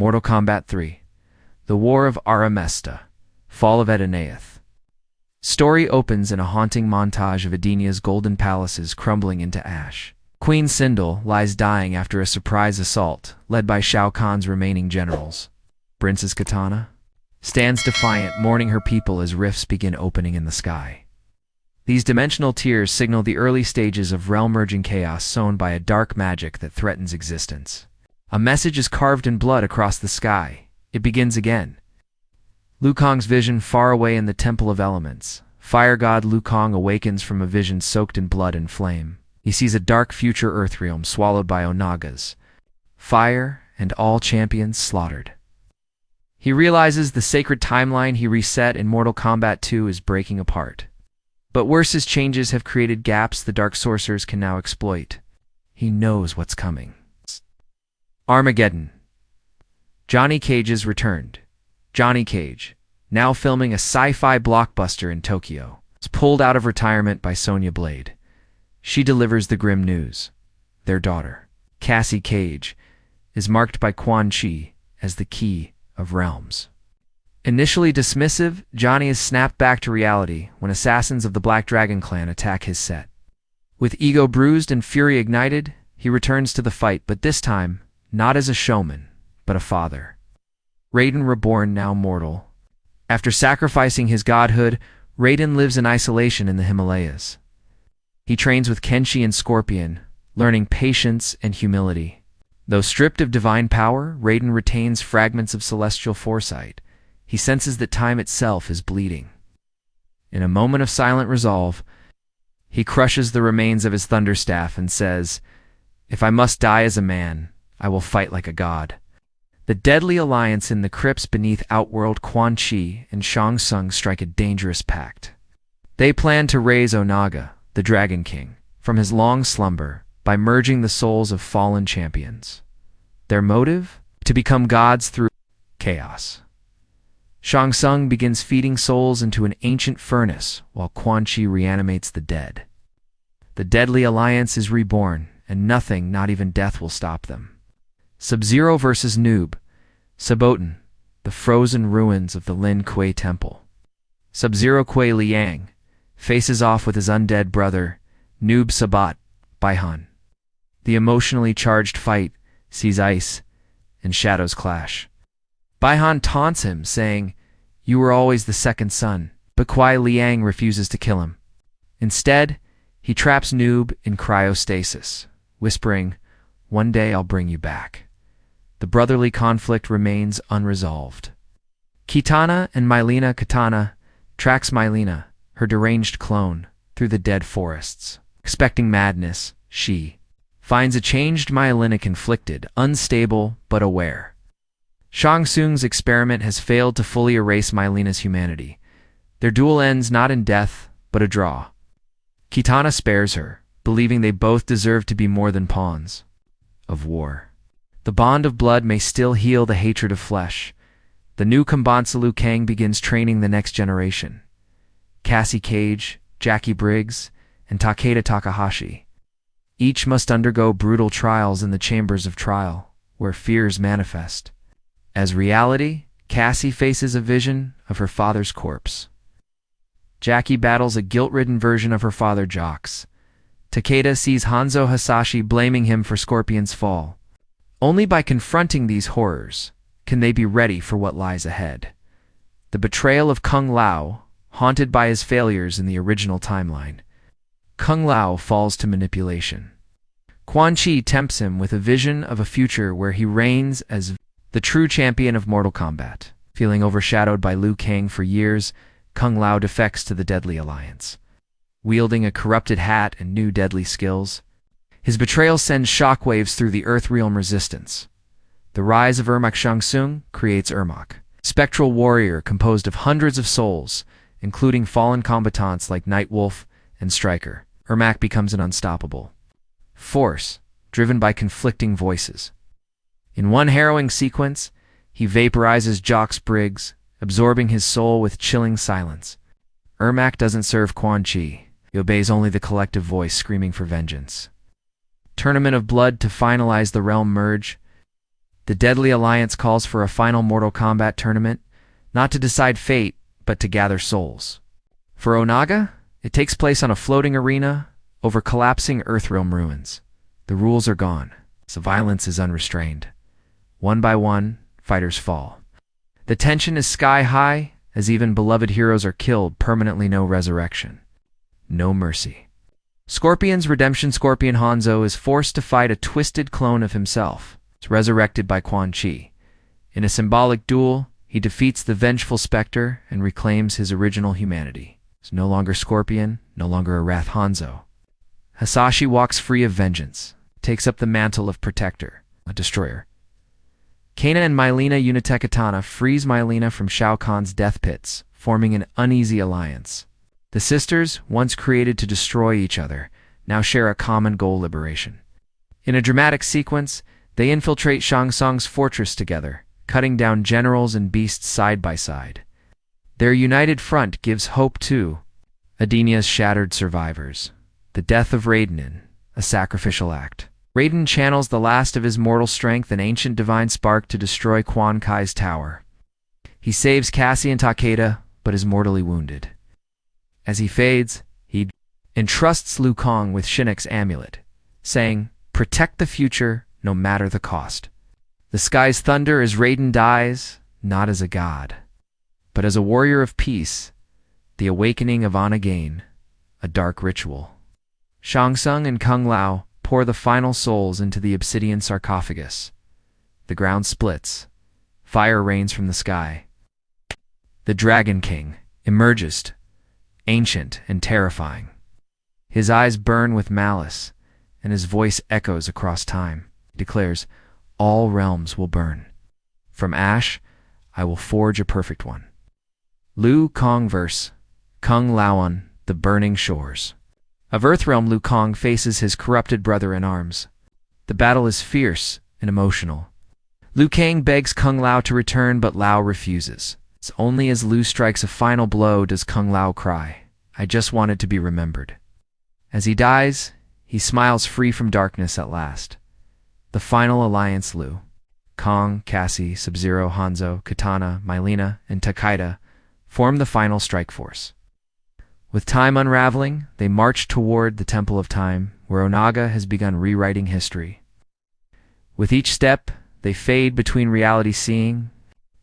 Mortal Kombat 3. The War of Aramesta. Fall of Edenaeth. Story opens in a haunting montage of Edenia's golden palaces crumbling into ash. Queen Sindel lies dying after a surprise assault, led by Shao Kahn's remaining generals. Princess Kitana stands defiant, mourning her people as rifts begin opening in the sky. These dimensional tears signal the early stages of realm-merging chaos sown by a dark magic that threatens existence. A message is carved in blood across the sky. It begins again. Liu Kang's vision far away in the Temple of Elements. Fire God Liu Kang awakens from a vision soaked in blood and flame. He sees a dark future Earthrealm swallowed by Onagas. Fire and all champions slaughtered. He realizes the sacred timeline he reset in Mortal Kombat 2 is breaking apart. But worse, as changes have created gaps the dark sorcerers can now exploit. He knows what's coming. Armageddon. Johnny Cage has returned. Johnny Cage, now filming a sci-fi blockbuster in Tokyo, is pulled out of retirement by Sonya Blade. She delivers the grim news. Their daughter, Cassie Cage, is marked by Quan as the key of realms. Initially dismissive, Johnny is snapped back to reality when assassins of the Black Dragon clan attack his set. With ego bruised and fury ignited, he returns to the fight, but this time, not as a showman, but a father. Raiden Reborn, now mortal. After sacrificing his godhood, Raiden lives in isolation in the Himalayas. He trains with Kenshi and Scorpion, learning patience and humility. Though stripped of divine power, Raiden retains fragments of celestial foresight. He senses that time itself is bleeding. In a moment of silent resolve, he crushes the remains of his thunderstaff and says, "If I must die as a man, I will fight like a god." The deadly alliance in the crypts beneath Outworld, Quan and Shang Tsung strike a dangerous pact. They plan to raise Onaga, the Dragon King, from his long slumber by merging the souls of fallen champions. Their motive? To become gods through chaos. Shang Tsung begins feeding souls into an ancient furnace while Quan reanimates the dead. The deadly alliance is reborn, and nothing, not even death, will stop them. Sub-Zero versus Noob. Saboten, the frozen ruins of the Lin Kuei Temple. Sub-Zero Kuei Liang faces off with his undead brother, Noob Sabat, Baihan. The emotionally charged fight sees ice and shadows clash. Baihan taunts him, saying, "You were always the second son," but Kuei Liang refuses to kill him. Instead, he traps Noob in cryostasis, whispering, "One day I'll bring you back." The brotherly conflict remains unresolved. Kitana and Mileena. Kitana tracks Mileena, her deranged clone, through the dead forests. Expecting madness, she finds a changed Mileena conflicted, unstable, but aware. Shang Tsung's experiment has failed to fully erase Mileena's humanity. Their duel ends not in death, but a draw. Kitana spares her, believing they both deserve to be more than pawns of war. The bond of blood may still heal the hatred of flesh. The new Kombatsu Liu Kang begins training the next generation. Cassie Cage, Jackie Briggs, and Takeda Takahashi. Each must undergo brutal trials in the chambers of trial, where fears manifest. As reality, Cassie faces a vision of her father's corpse. Jackie battles a guilt-ridden version of her father, Jox. Takeda sees Hanzo Hasashi blaming him for Scorpion's fall. Only by confronting these horrors can they be ready for what lies ahead. The betrayal of Kung Lao, haunted by his failures in the original timeline. Kung Lao falls to manipulation. Quan tempts him with a vision of a future where he reigns as the true champion of Mortal Kombat. Feeling overshadowed by Liu Kang for years, Kung Lao defects to the Deadly Alliance. Wielding a corrupted hat and new deadly skills, his betrayal sends shockwaves through the Earthrealm resistance. The rise of Ermac Shang Tsung creates Ermac, spectral warrior composed of hundreds of souls, including fallen combatants like Nightwolf and Stryker. Ermac becomes an unstoppable force, driven by conflicting voices. In one harrowing sequence, he vaporizes Jox Briggs, absorbing his soul with chilling silence. Ermac doesn't serve Quan Chi. He obeys only the collective voice screaming for vengeance. Tournament of Blood to finalize the realm merge. The deadly alliance calls for a final Mortal Kombat tournament, not to decide fate, but to gather souls. For Onaga, it takes place on a floating arena over collapsing Earthrealm ruins. The rules are gone, so violence is unrestrained. One by one, fighters fall. The tension is sky high, as even beloved heroes are killed, permanently no resurrection. No mercy. Scorpion's redemption Scorpion Hanzo is forced to fight a twisted clone of himself. It's resurrected by Quan. In a symbolic duel, he defeats the vengeful specter and reclaims his original humanity. He's no longer Scorpion, no longer a Wrath Hanzo. Hasashi walks free of vengeance, takes up the mantle of protector, a destroyer. Kana and Mileena Unitech Kitana frees Mileena from Shao Kahn's death pits, forming an uneasy alliance. The sisters, once created to destroy each other, now share a common goal: liberation. In a dramatic sequence, they infiltrate Shang Tsung's fortress together, cutting down generals and beasts side by side. Their united front gives hope to Edenia's shattered survivors. The death of Raiden, a sacrificial act. Raiden channels the last of his mortal strength, an ancient divine spark, to destroy Quan Kai's tower. He saves Cassie and Takeda, but is mortally wounded. As he fades, he entrusts Liu Kang with Shinnok's amulet, saying, "Protect the future, no matter the cost." The skies thunder as Raiden dies, not as a god, but as a warrior of peace, the awakening of Armageddon, a dark ritual. Shang Tsung and Kung Lao pour the final souls into the obsidian sarcophagus. The ground splits. Fire rains from the sky. The Dragon King emerges, ancient and terrifying. His eyes burn with malice, and his voice echoes across time. He declares, "All realms will burn. From ash, I will forge a perfect one." Liu Kang vs. Kung Lao on the burning shores. Of Earthrealm, Liu Kang faces his corrupted brother in arms. The battle is fierce and emotional. Liu Kang begs Kung Lao to return, but Lao refuses. It's only as Liu strikes a final blow does Kung Lao cry, "I just wanted to be remembered." As he dies, he smiles free from darkness at last. The final alliance: Liu Kang, Cassie, Sub-Zero, Hanzo, Kitana, Mileena, and Takeda form the final strike force. With time unraveling, they march toward the Temple of Time, where Onaga has begun rewriting history. With each step, they fade between reality, seeing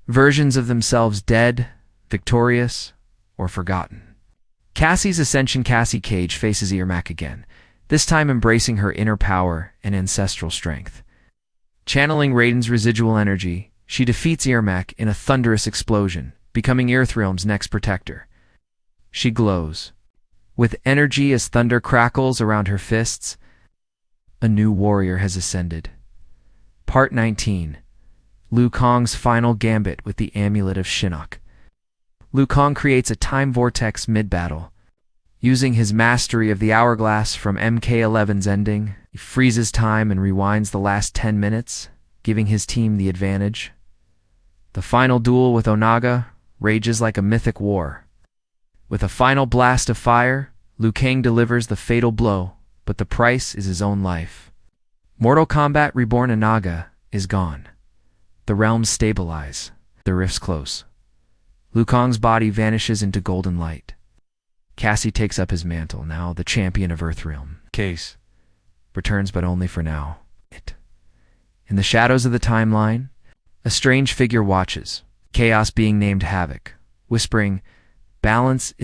versions of themselves dead, victorious, or forgotten. Cassie's ascension. Cassie Cage faces Ermac again, this time embracing her inner power and ancestral strength. Channeling Raiden's residual energy, she defeats Ermac in a thunderous explosion, becoming Earthrealm's next protector. She glows with energy as thunder crackles around her fists. A new warrior has ascended. Part 19. Liu Kang's final gambit with the Amulet of Shinnok. Liu Kang creates a time vortex mid-battle. Using his mastery of the hourglass from MK11's ending, he freezes time and rewinds the last 10 minutes, giving his team the advantage. The final duel with Onaga rages like a mythic war. With a final blast of fire, Liu Kang delivers the fatal blow, but the price is his own life. Mortal Kombat Reborn. Onaga is gone. The realms stabilize. The rifts close. Liu Kang's body vanishes into golden light. Cassie takes up his mantle, now the champion of Earthrealm. Case returns, but only for now. In the shadows of the timeline, a strange figure watches, Chaos being named Havoc, whispering, "Balance is